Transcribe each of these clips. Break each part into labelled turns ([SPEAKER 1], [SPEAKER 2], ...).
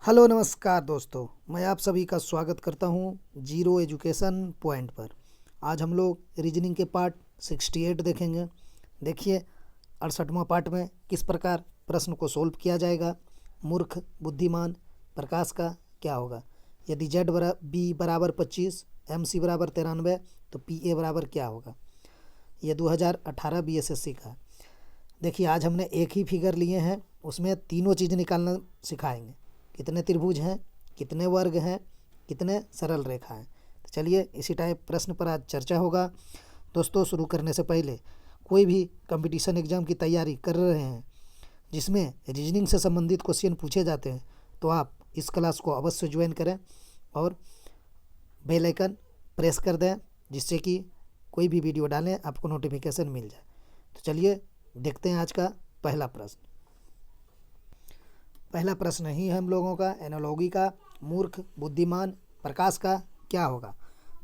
[SPEAKER 1] Hello नमस्कार दोस्तों, मैं आप सभी का स्वागत करता हूं जीरो एजुकेशन पॉइंट पर। आज हम लोग रीजनिंग के पार्ट 68 देखेंगे। देखिए 68वां पार्ट में किस प्रकार प्रश्न को सोल्व किया जाएगा। मूर्ख, बुद्धिमान, प्रकाश का क्या होगा। यदि जेड बी बराबर 25, एम सी बराबर 93 तो पी ए बराबर क्या होगा। ये 2018 बीएसएससी का है। देखिए आज हमने एक ही फिगर लिए हैं, उसमें तीनों चीज़ निकालना सिखाएंगे। कितने त्रिभुज हैं, कितने वर्ग हैं, कितने सरल रेखा हैं। तो चलिए इसी टाइप प्रश्न पर आज चर्चा होगा। दोस्तों शुरू करने से पहले कोई भी कंपटीशन एग्ज़ाम की तैयारी कर रहे हैं जिसमें रीजनिंग से संबंधित क्वेश्चन पूछे जाते हैं तो आप इस क्लास को अवश्य ज्वाइन करें और बेल आइकन प्रेस कर दें, जिससे कि कोई भी वीडियो डालें आपको नोटिफिकेशन मिल जाए। तो चलिए देखते हैं आज का पहला प्रश्न। पहला प्रश्न ही है हम लोगों का एनालॉगी का। मूर्ख, बुद्धिमान, प्रकाश का क्या होगा।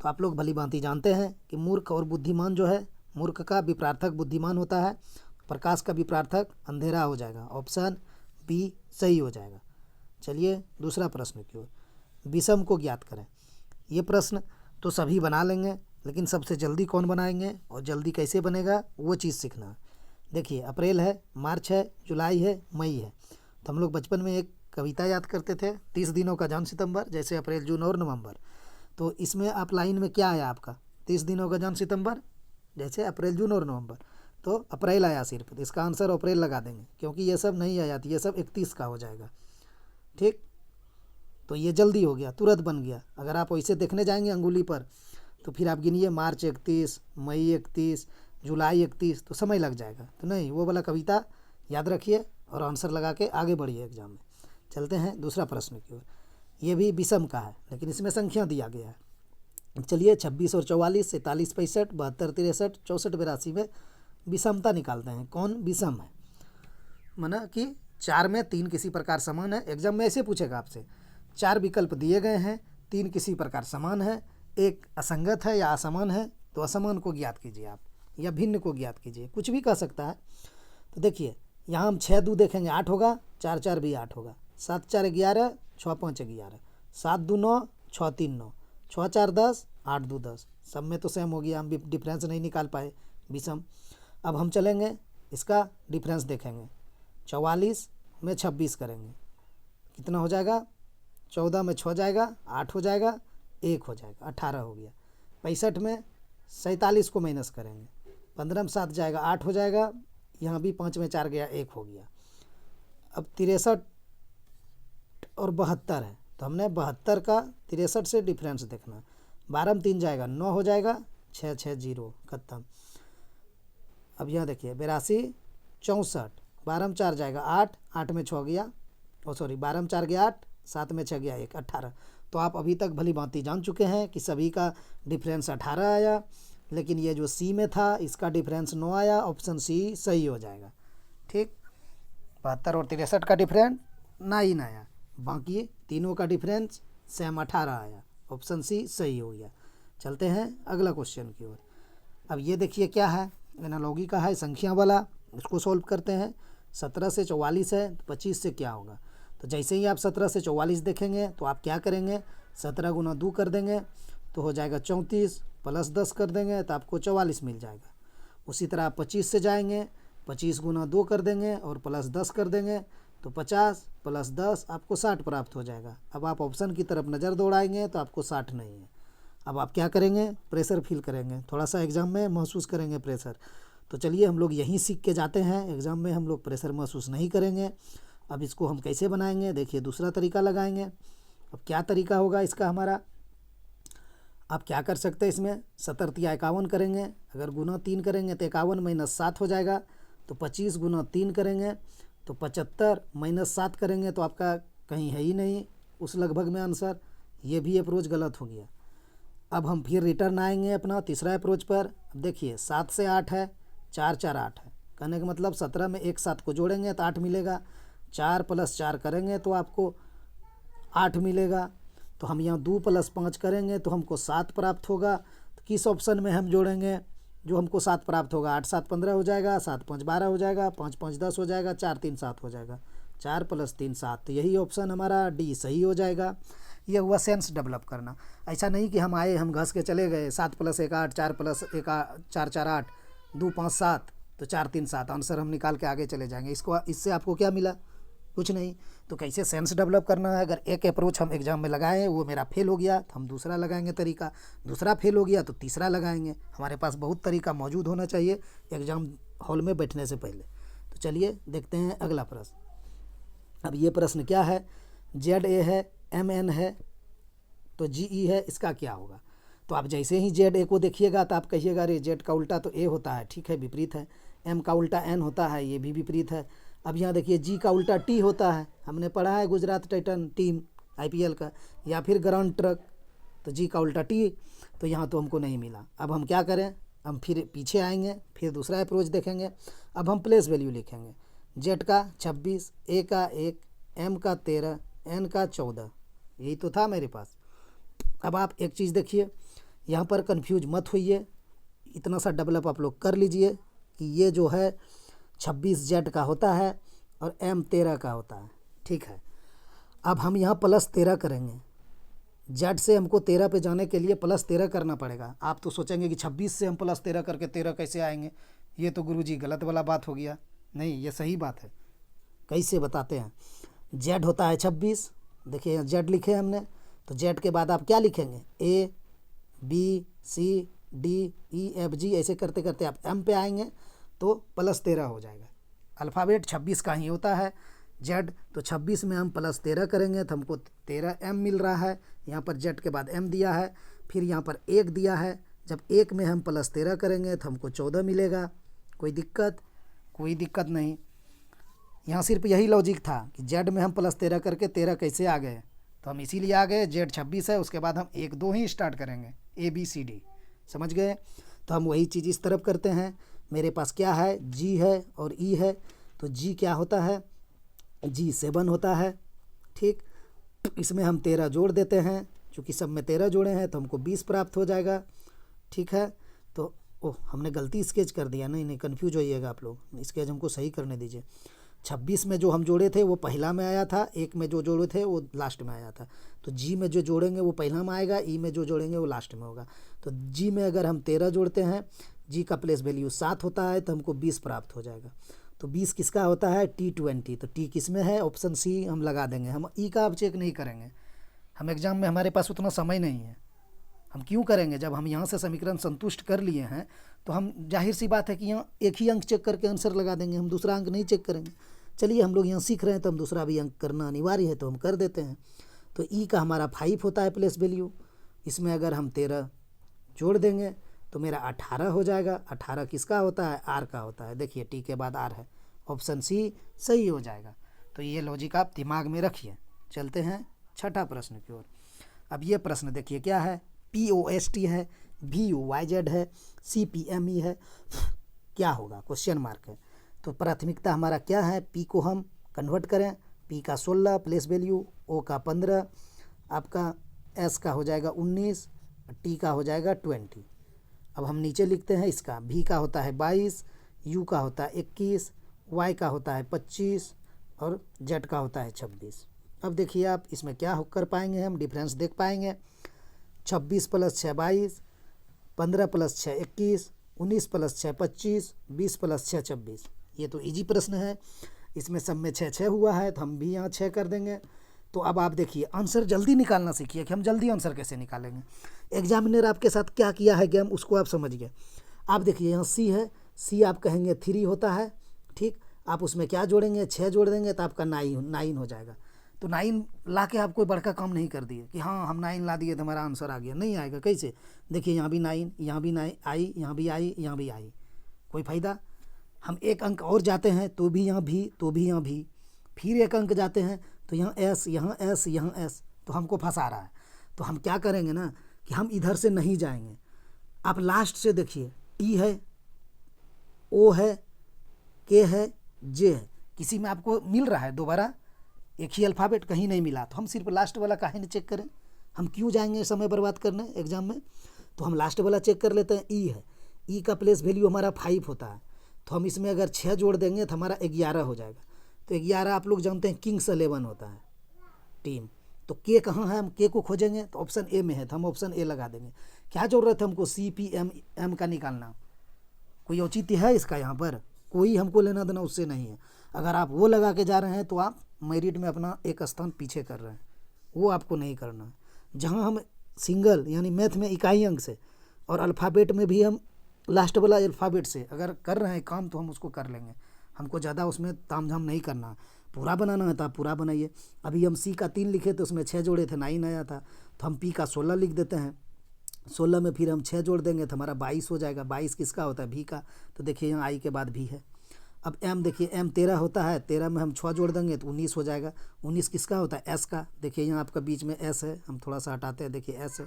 [SPEAKER 1] तो आप लोग भली भांति जानते हैं कि मूर्ख और बुद्धिमान जो है, मूर्ख का विपरार्थक बुद्धिमान होता है, प्रकाश का विपरार्थक अंधेरा हो जाएगा। ऑप्शन बी सही हो जाएगा। चलिए दूसरा प्रश्न की ओर। विषम को ज्ञात करें। ये प्रश्न तो सभी बना लेंगे, लेकिन सबसे जल्दी कौन बनाएंगे और जल्दी कैसे बनेगा वो चीज़ सीखना है। देखिए अप्रैल है, मार्च है, जुलाई है, मई है। तो हम लोग बचपन में एक कविता याद करते थे, 30 दिनों का जौन सितंबर, जैसे अप्रैल, जून और नवंबर। तो इसमें आप लाइन में क्या आया आपका, 30 दिनों का जौन सितंबर, जैसे अप्रैल, जून और नवंबर। तो अप्रैल आया सिर्फ, तो इसका आंसर अप्रैल लगा देंगे, क्योंकि ये सब नहीं आया था, ये सब 31 का हो जाएगा। ठीक, तो ये जल्दी हो गया, तुरंत बन गया। अगर आप वैसे देखने जाएंगे अंगुली पर तो फिर आप गिनिए मार्च 31, मई 31, जुलाई 31, तो समय लग जाएगा। तो नहीं, वो वाला कविता याद रखिए और आंसर लगा के आगे बढ़िए एग्जाम में। चलते हैं दूसरा प्रश्न की ओर। ये भी विषम का है, लेकिन इसमें संख्या दिया गया है। चलिए 26 और 44, 47, 65, 72, 63, 64, 82 में विषमता निकालते हैं। कौन विषम है, माना कि 4 में 3 किसी प्रकार समान है। एग्जाम में ऐसे पूछेगा आपसे, 4 विकल्प दिए गए हैं, 3 किसी प्रकार समान है, एक असंगत है या असमान है। तो असमान को ज्ञात कीजिए आप, या भिन्न को ज्ञात कीजिए, कुछ भी कह सकता है। तो देखिए यहाँ हम 6 दो देखेंगे 8 होगा, 4 4 भी 8 होगा, 7 4 11, 6 5 11, 7 2 9, 6 3 9, 6 4 10, 8 2 10। सब में तो सेम हो गया, हम डिफरेंस नहीं निकाल पाए, विषम। अब हम चलेंगे इसका डिफरेंस देखेंगे। 44 में 26 करेंगे, कितना हो जाएगा, 14 में 6 जाएगा, 8 हो जाएगा, 1 हो जाएगा, 18 हो गया। 65 में 47 को माइनस करेंगे, 15 में 7 जाएगा, 8 हो जाएगा, यहाँ भी 5 में 4 गया, 1 हो गया। अब 63 और 72 है, तो हमने 72 का 63 से डिफरेंस देखना। 12 में 3 जाएगा, 9 हो जाएगा, 6 6 0 खत्म। अब यहाँ देखिए 82 64, 12 में 4 जाएगा 8, 8 में 6 गया, ओ सॉरी 12 में 4 गया 8, 7 में 6 गया 1, 18। तो आप अभी तक भली भांति जान चुके हैं कि सभी का डिफरेंस 18 आया, लेकिन ये जो सी में था इसका डिफरेंस 9 आया। ऑप्शन सी सही हो जाएगा। ठीक, 72 और 63 का डिफरेंस 9 आया, बाकी तीनों का डिफरेंस सेम 18 आया। ऑप्शन सी सही हो गया। चलते हैं अगला क्वेश्चन की ओर। अब ये देखिए क्या है, एनालॉगी का है, संख्या वाला। इसको सॉल्व करते हैं। 17 से 44 है, 25 से क्या होगा। तो जैसे ही आप 17 से 44 देखेंगे तो आप क्या करेंगे, 17 गुना 2 कर देंगे तो हो जाएगा 34, प्लस 10 कर देंगे तो आपको 44 मिल जाएगा। उसी तरह आप 25 से जाएंगे, 25 गुना 2 कर देंगे और प्लस 10 कर देंगे तो 50 प्लस 10 आपको 60 प्राप्त हो जाएगा। अब आप ऑप्शन की तरफ नज़र दौड़ाएंगे तो आपको 60 नहीं है। अब आप क्या करेंगे, प्रेशर फील करेंगे, थोड़ा सा एग्ज़ाम में महसूस करेंगे प्रेशर। तो चलिए हम लोग यहीं सीख के जाते हैं, एग्ज़ाम में हम लोग प्रेशर महसूस नहीं करेंगे। अब इसको हम कैसे बनाएंगे, देखिए दूसरा तरीका लगाएंगे। अब क्या तरीका होगा इसका हमारा, आप क्या कर सकते हैं, इसमें 70 या 51 करेंगे। अगर गुना 3 करेंगे तो 51 माइनस 7 हो जाएगा। तो 25 गुना 3 करेंगे तो 75 माइनस 7 करेंगे तो आपका कहीं है ही नहीं उस लगभग में आंसर। ये भी अप्रोच गलत हो गया। अब हम फिर रिटर्न आएंगे अपना तीसरा अप्रोच पर। अब देखिए 7 से 8 है, 4 4 8 है, कहने का मतलब 17 में एक 7 को जोड़ेंगे तो 8 मिलेगा। 4 प्लस 4 करेंगे तो आपको 8 मिलेगा। तो हम यहाँ 2 प्लस 5 करेंगे तो हमको 7 प्राप्त होगा। तो किस ऑप्शन में हम जोड़ेंगे जो हमको 7 प्राप्त होगा। 8 7 15 हो जाएगा, 7 5 12 हो जाएगा, 5 5 10 हो जाएगा, 4 3 7 हो जाएगा। 4 + 3 7। तो यही ऑप्शन हमारा डी सही हो जाएगा। ये हुआ सेंस डेवलप करना। ऐसा नहीं कि हम आए, हम घस के चले गए, 7 + 1 8, 4 + 1 4 4 8, 2 5 7, तो 4 3 7 आंसर हम निकाल के आगे चले जाएंगे। इससे आपको क्या मिला? कुछ नहीं। तो कैसे सेंस डेवलप करना है? अगर एक अप्रोच हम एग्जाम में लगाएं, वो मेरा फेल हो गया, तो हम दूसरा लगाएंगे तरीका, दूसरा फेल हो गया तो तीसरा लगाएंगे। हमारे पास बहुत तरीका मौजूद होना चाहिए एग्जाम हॉल में बैठने से पहले। तो चलिए देखते हैं अगला प्रश्न। अब ये प्रश्न क्या है? ZA है, MN है, तो GE है, इसका क्या होगा? तो आप जैसे ही ZA को देखिएगा तो आप कहिएगा अरे Z का उल्टा तो A होता है, ठीक है, विपरीत है। M का उल्टा N होता है, ये भी विपरीत है। अब यहाँ देखिए G का उल्टा T होता है, हमने पढ़ा है गुजरात टाइटन टीम IPL का, या फिर ग्राउंड ट्रक, तो G का उल्टा T, तो यहाँ तो हमको नहीं मिला। अब हम क्या करें? हम फिर पीछे आएंगे, फिर दूसरा अप्रोच देखेंगे। अब हम प्लेस वैल्यू लिखेंगे। Z का 26, A का 1, M का 13, N का 14, यही तो था मेरे पास। अब आप एक चीज़ देखिए, यहाँ पर कंफ्यूज मत होइए, इतना सा डेवलप आप लोग कर लीजिए कि ये जो है 26 Z का होता है और M 13 का होता है, ठीक है। अब हम यहाँ +13 करेंगे। Z से हमको 13 पे जाने के लिए +13 करना पड़ेगा। आप तो सोचेंगे कि 26 से हम +13 करके 13 कैसे आएंगे? ये तो गुरुजी गलत वाला बात हो गया। नहीं, ये सही बात है। कैसे बताते हैं? Z होता है 26, देखिए Z लिखे हमने, तो Z के बाद आप क्या लिखेंगे? A B C D E F G, ऐसे करते करते आप M पे आएंगे तो +13 हो जाएगा। अल्फ़ाबेट 26 का ही होता है Z, तो 26 में हम +13 करेंगे तो हमको 13 M मिल रहा है। यहाँ पर Z के बाद M दिया है, फिर यहाँ पर 1 दिया है। जब 1 में हम +13 करेंगे तो हमको 14 मिलेगा। कोई दिक्कत? कोई दिक्कत नहीं। यहाँ सिर्फ यही लॉजिक था कि Z में हम +13 करके 13 कैसे आ गए, तो हम इसीलिए आ गए। Z 26 है, उसके बाद हम 1 2 ही स्टार्ट करेंगे, A B C D, समझ गए? तो हम वही चीज़ इस तरफ करते हैं। मेरे पास क्या है? G है और E है, तो G क्या होता है? G 7 होता है, ठीक। इसमें हम 13 जोड़ देते हैं, चूँकि सब में 13 जोड़े हैं तो हमको 20 प्राप्त हो जाएगा, ठीक है। तो ओह, हमने गलती स्केच कर दिया। नहीं, कन्फ्यूज होइएगा आप लोग, स्केच हमको सही करने दीजिए। 26 में जो हम जोड़े थे वो पहला में आया था, 1 में जो जोड़े थे वो लास्ट में आया था। तो G में जो जोड़ेंगे वो पहला में आएगा, E में जो जोड़ेंगे वो लास्ट में होगा। तो G में अगर हम 13 जोड़ते हैं, G का प्लेस वैल्यू 7 होता है, तो हमको 20 प्राप्त हो जाएगा। तो 20 किसका होता है? T20। तो T किस में है? ऑप्शन C हम लगा देंगे। हम E का अब चेक नहीं करेंगे, हम एग्ज़ाम में हमारे पास उतना समय नहीं है। हम क्यों करेंगे? जब हम यहाँ से समीकरण संतुष्ट कर लिए हैं तो हम जाहिर सी बात है कि यहाँ एक ही अंक चेक करके आंसर लगा देंगे, हम दूसरा अंक नहीं चेक करेंगे। चलिए, हम लोग यहाँ सीख रहे हैं तो हम दूसरा भी अंक करना अनिवार्य है, तो हम कर देते हैं। तो E का हमारा 5 होता है प्लेस वैल्यू। इसमें अगर हम 13 जोड़ देंगे तो मेरा 18 हो जाएगा। 18 किसका होता है? R का होता है। देखिए T के बाद R है, ऑप्शन C सही हो जाएगा। तो ये लॉजिक आप दिमाग में रखिए। चलते हैं छठा प्रश्न की ओर। अब ये प्रश्न देखिए क्या है? POST है, VUYZ है, CPME है, क्या होगा? क्वेश्चन मार्क है। तो प्राथमिकता हमारा क्या है? P को हम कन्वर्ट करें, P का 16 प्लेस वैल्यू, O का 15, आपका S का हो जाएगा 19, T का हो जाएगा 20। अब हम नीचे लिखते हैं इसका। V का होता है 22, U का होता है 21, Y का होता है 25 और Z का होता है 26। अब देखिए आप इसमें क्या कर पाएंगे, हम डिफरेंस देख पाएंगे। 26 + 6 22, 15 + 6 21, 19 + 6 25, 20 + 6 26। ये तो इजी प्रश्न है, इसमें सब में 6 6 हुआ है, तो हम भी यहाँ 6 कर देंगे। तो अब आप देखिए आंसर जल्दी निकालना सीखिए कि हम जल्दी आंसर कैसे निकालेंगे। एग्जामिनर आपके साथ क्या किया है गेम, उसको आप समझिए। आप देखिए यहाँ C है, C आप कहेंगे 3 होता है, ठीक। आप उसमें क्या जोड़ेंगे? 6 जोड़ देंगे तो आपका 9 हो जाएगा। तो 9 ला के आप कोई बड़का काम नहीं कर दिए कि हाँ हम 9 ला दिए तो हमारा आंसर आ गया। नहीं आएगा। कैसे? देखिए यहाँ भी 9, यहाँ भी 9 आई, यहाँ भी आई, यहाँ भी आई, कोई फ़ायदा? हम एक अंक और जाते हैं तो भी यहाँ भी, तो भी यहाँ भी, फिर एक अंक जाते हैं तो यहाँ S, यहाँ S, यहाँ S, तो हमको फंसा रहा है। तो हम क्या करेंगे ना कि हम इधर से नहीं जाएंगे। आप लास्ट से देखिए, T है, O है, K है, J है, किसी में आपको मिल रहा है दोबारा एक ही अल्फ़ाबेट? कहीं नहीं मिला। तो हम सिर्फ लास्ट वाला काहे नहीं चेक करें? हम क्यों जाएंगे समय बर्बाद करने एग्जाम में? तो हम लास्ट वाला चेक कर लेते हैं। E है, E का प्लेस वैल्यू हमारा 5 होता है, तो हम इसमें अगर 6 जोड़ देंगे तो हमारा 11 हो जाएगा। तो 11 आप लोग जानते हैं किंग्स 11 होता है टीम। तो के कहाँ है, हम के को खोजेंगे तो ऑप्शन ए में है, तो हम ऑप्शन ए लगा देंगे। क्या जरूरत है हमको सी पी एम एम का निकालना, कोई औचित्य है इसका? यहाँ पर कोई हमको लेना देना उससे नहीं है। अगर आप वो लगा के जा रहे हैं तो आप मेरिट में अपना एक स्थान पीछे कर रहे हैं, वो आपको नहीं करना है। जहाँ हम सिंगल यानी मैथ में इकाई अंक से और अल्फ़ाबेट में भी हम लास्ट वाला अल्फ़ाबेट से अगर कर रहे हैं काम तो हम उसको कर लेंगे, हमको ज़्यादा उसमें तामझाम नहीं करना है। पूरा बनाना है तो आप पूरा बनाइए। अभी हम सी का 3 लिखे तो उसमें 6 जोड़े थे, 9 आया था, तो हम पी का 16 लिख देते हैं। 16 में फिर हम 6 जोड़ देंगे तो हमारा 22 हो जाएगा। 22 किसका होता है? भी का। तो देखिए यहाँ आई के बाद भी है। अब एम देखिए, एम 13 होता है, 13 में हम 6 जोड़ देंगे तो 19 हो जाएगा। 19 किसका होता है? एस का। देखिए यहाँ आपका बीच में एस है, हम थोड़ा सा हटाते हैं, देखिए एस है,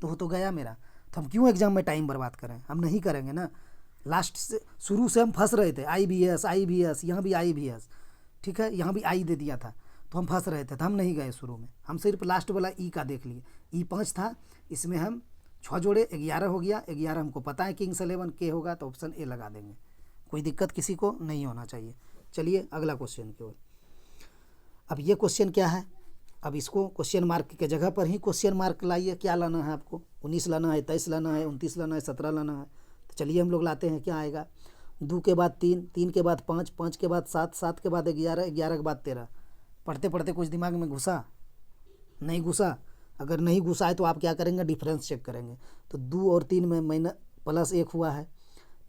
[SPEAKER 1] तो हो तो गया मेरा। तो हम क्यों एग्जाम में टाइम बर्बाद करें? हम नहीं करेंगे ना। लास्ट से शुरू से हम फंस रहे थे, आई भी एस, यहाँ भी आई भी एस, ठीक है, यहाँ भी आई दे दिया था, तो हम फंस रहे थे, तो हम नहीं गए शुरू में। हम सिर्फ लास्ट वाला ई का देख लिए। ई 5 था, इसमें हम 6 जोड़े, 11 हो गया। 11 हमको पता है किंग्स 11 के होगा, तो ऑप्शन ए लगा देंगे। कोई दिक्कत किसी को नहीं होना चाहिए। चलिए अगला क्वेश्चन की ओर। अब ये क्वेश्चन क्या है? अब इसको क्वेश्चन मार्क के जगह पर ही क्वेश्चन मार्क लाइए। क्या लाना है आपको? 19 लाना है, 23 लाना है, 29 लाना है, 17 लाना है। तो चलिए हम लोग लाते हैं। क्या आएगा? 2 के बाद 3, 3 के बाद 5, 5 के बाद 7, 7 के बाद 11, 11 के बाद 13। पढ़ते पढ़ते कुछ दिमाग में घुसा? नहीं घुसा? अगर नहीं घुसा है तो आप क्या करेंगे? डिफरेंस चेक करेंगे। तो 2 और 3 में माइनस +1 हुआ है,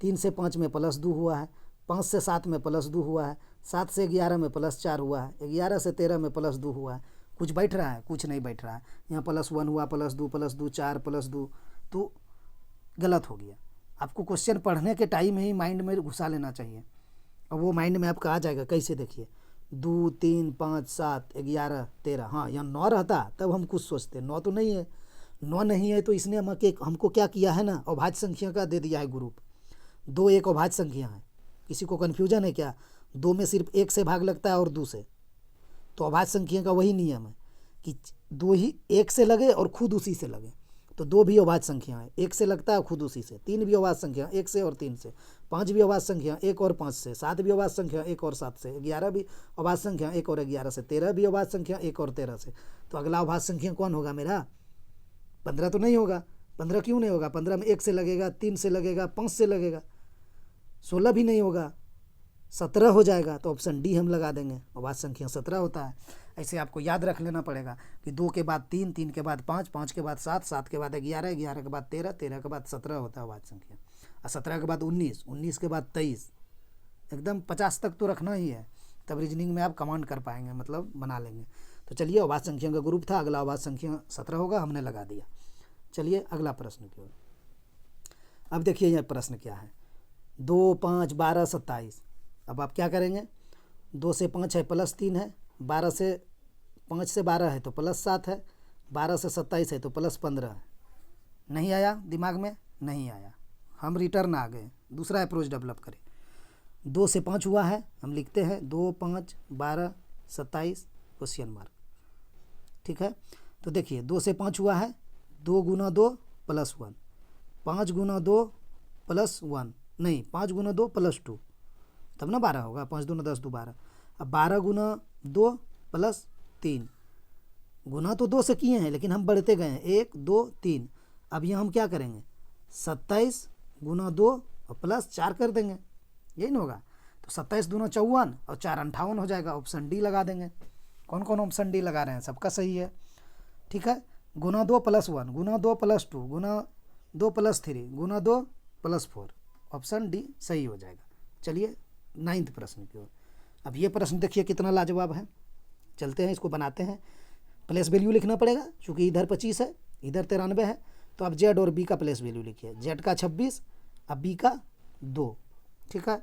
[SPEAKER 1] 3 से 5 में +2 हुआ है, 5 से 7 में +2 हुआ है, 7 से 11 में +4 हुआ है, 11 से 13 में +2 हुआ है। कुछ बैठ रहा है? कुछ नहीं बैठ रहा है। यहाँ +1 हुआ, +2, +2, 4, +2, तो गलत हो गया। आपको क्वेश्चन पढ़ने के टाइम ही माइंड में घुसा लेना चाहिए, और वो माइंड में आपका आ जाएगा। कैसे? देखिए 2, 3, 5, 7, 11, 13। हाँ, यहाँ 9 रहता तब हम कुछ सोचते। 9 तो नहीं है। 9 नहीं है तो इसने हमको क्या किया है ना, अभाज्य संख्या का दे दिया है ग्रुप। 2 एक अभाज्य संख्या है। किसी को कन्फ्यूजन है क्या? 2 में सिर्फ 1 से भाग लगता है और 2 से। तो अभाज्य संख्या का वही नियम है कि 2 ही 1 से लगे और खुद उसी से लगे। तो 2 भी अभाज्य संख्या है, 1 से लगता है खुद उसी से। 3 भी अभाज्य संख्या, 1 से और 3 से। 5 भी अभाज्य संख्या, 1 और 5 से। 7 भी अभाज्य संख्या, 1 और 7 से। 11 भी अभाज्य संख्या, 1 और 11 से। 13 भी अभाज्य संख्या, 1 और 13 से। तो अगला अभाज्य संख्या कौन होगा मेरा? 15 तो नहीं होगा। 15 क्यों नहीं होगा? 15 में 1 से लगेगा, 3 से लगेगा, 5 से लगेगा। 16 भी नहीं होगा, 17 हो जाएगा। तो ऑप्शन डी हम लगा देंगे, अभाज्य संख्या 17 होता है। ऐसे आपको याद रख लेना पड़ेगा कि 2 के बाद 3, 3 के बाद 5, 5 के बाद 7, 7 के बाद 11, 11 के बाद 13, 13 के बाद 17 होता है अभाज्य संख्या। और 17 के बाद 19, 19 के बाद 23, एकदम 50 तक तो रखना ही है, तब रीजनिंग में आप कमांड कर पाएंगे, मतलब बना लेंगे। तो चलिए अभाज्य संख्या का ग्रुप था, अगला अभाज्य संख्या 17 होगा, हमने लगा दिया। चलिए अगला प्रश्न की ओर। अब देखिए यह प्रश्न क्या है? 2, 5, 12, 27। अब आप क्या करेंगे? 2 से 5 है +3 है, 12 से 5 से 12 है तो +7 है, 12 से 27 है तो +15 है। नहीं आया दिमाग में? नहीं आया, हम रिटर्न आ गए, दूसरा अप्रोच डेवलप करें। 2 से 5 हुआ है, हम लिखते हैं 2, 5, 12, 27 क्वेश्चन मार्क। ठीक है, तो देखिए 2 से 5 हुआ है, 2 गुना 2 +1, 5 गुना 2 +1, नहीं 5 गुना 2 +2, तब ना 12 होगा। 5 दूना 10, 2 12। अब 12 गुना 2 +3, गुना तो 2 से किए हैं लेकिन हम बढ़ते गए हैं, 1, 2, 3। अब यहाँ हम क्या करेंगे? 27 गुना 2 और +4 कर देंगे, यही ना होगा। तो 27 दूना 54 और 4 58 हो जाएगा। ऑप्शन डी लगा देंगे। कौन कौन ऑप्शन डी लगा रहे हैं? सबका सही है। ठीक है, गुना 2 +1, गुना 2 +2, गुना 2 +3, गुना 2 +4, ऑप्शन डी सही हो जाएगा। चलिए 9th प्रश्न की ओर। अब ये प्रश्न देखिए कितना लाजवाब है। चलते हैं इसको बनाते हैं। प्लेस वैल्यू लिखना पड़ेगा, चूँकि इधर 25 है, इधर 93 है, तो आप जेड और बी का प्लेस वैल्यू लिखिए। जेड का 26, अब बी का 2। ठीक है,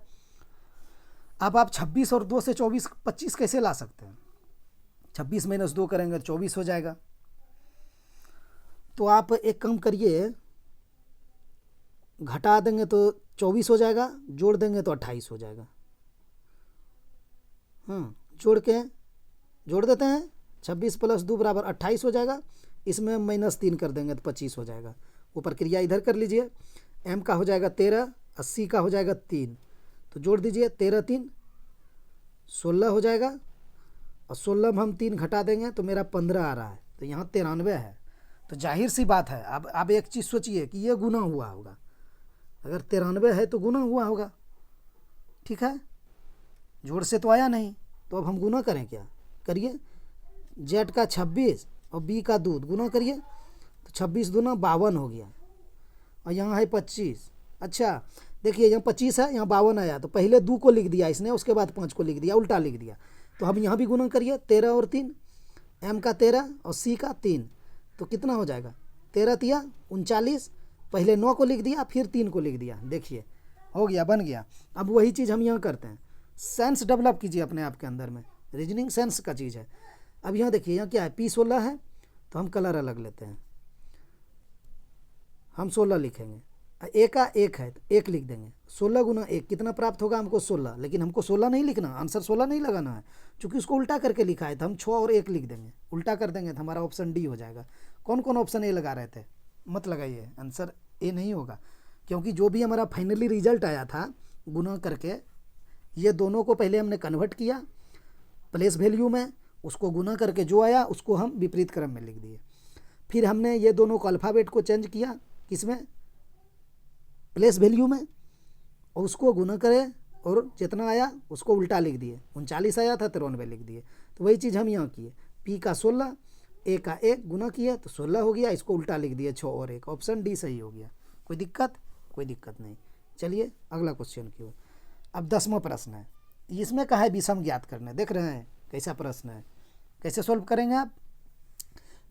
[SPEAKER 1] अब आप 26 और 2 से 25 कैसे ला सकते हैं? 26 - 2 करेंगे 24 हो जाएगा। तो आप एक काम करिए, घटा देंगे तो 24 हो जाएगा, जोड़ देंगे तो 28 हो जाएगा। जोड़ देते हैं, 26 + 2 = 28 हो जाएगा। इसमें हम -3 कर देंगे तो 25 हो जाएगा। ऊपर क्रिया इधर कर लीजिए। m का हो जाएगा 13, 80 का हो जाएगा 3, तो जोड़ दीजिए 13 3 16 हो जाएगा, और 16 में हम 3 घटा देंगे तो मेरा 15 आ रहा है, तो यहाँ 93 है। तो जाहिर सी बात है, अब एक चीज़ सोचिए कि ये गुना हुआ होगा, अगर 93 है तो गुना हुआ होगा, ठीक है, जोड़ से तो आया नहीं। तो अब हम गुना करें, क्या करिए, जेड का 26 और बी का दूध गुना करिए, तो 26 दूना 52 हो गया, और यहाँ है 25। अच्छा देखिए, यहाँ 25 है, यहाँ 52 आया, तो पहले 2 को लिख दिया इसने, उसके बाद 5 को लिख दिया, उल्टा लिख दिया। तो हम यहाँ भी गुना करिए, 13 और 3, एम का 13 और सी का 3, तो कितना हो जाएगा, 13 तिया 39, पहले 9 को लिख दिया फिर 3 को लिख दिया, देखिए हो गया, बन गया। अब वही चीज़ हम यहाँ करते हैं, सेंस डेवलप कीजिए अपने आप के अंदर में, रीजनिंग सेंस का चीज़ है। अब यहाँ देखिए, यहाँ क्या है, P16 है, तो हम कलर अलग लेते हैं, हम 16 लिखेंगे, ए का 1 है तो 1 लिख देंगे, 16 गुना 1 कितना प्राप्त होगा हमको 16, लेकिन हमको 16 नहीं लिखना, आंसर 16 नहीं लगाना है, चूँकि उसको उल्टा करके लिखा है, तो हम 6 और 1 लिख देंगे, उल्टा कर देंगे तो हमारा ऑप्शन डी हो जाएगा। कौन कौन ऑप्शन ए लगा रहे थे, मत लगाइए, आंसर ए नहीं होगा, क्योंकि जो भी हमारा फाइनली रिजल्ट आया था गुना करके, ये दोनों को पहले हमने कन्वर्ट किया प्लेस वैल्यू में, उसको गुना करके जो आया उसको हम विपरीत क्रम में लिख दिए, फिर हमने ये दोनों को अल्फ़ाबेट को चेंज किया, किसमें, प्लेस वैल्यू में, और उसको गुना करें और जितना आया उसको उल्टा लिख दिए, 39 आया था 93 लिख दिए। तो वही चीज़ हम यहाँ किए, पी का 16, ए का 1 गुना किया तो 16 हो गया, इसको उल्टा लिख दिया 6 और 1, ऑप्शन डी सही हो गया। कोई दिक्कत, कोई दिक्कत नहीं। चलिए अगला क्वेश्चन की ओर। अब 10वां प्रश्न है, इसमें कहा है विषम ज्ञात करने, देख रहे हैं कैसा प्रश्न है, कैसे सॉल्व करेंगे आप।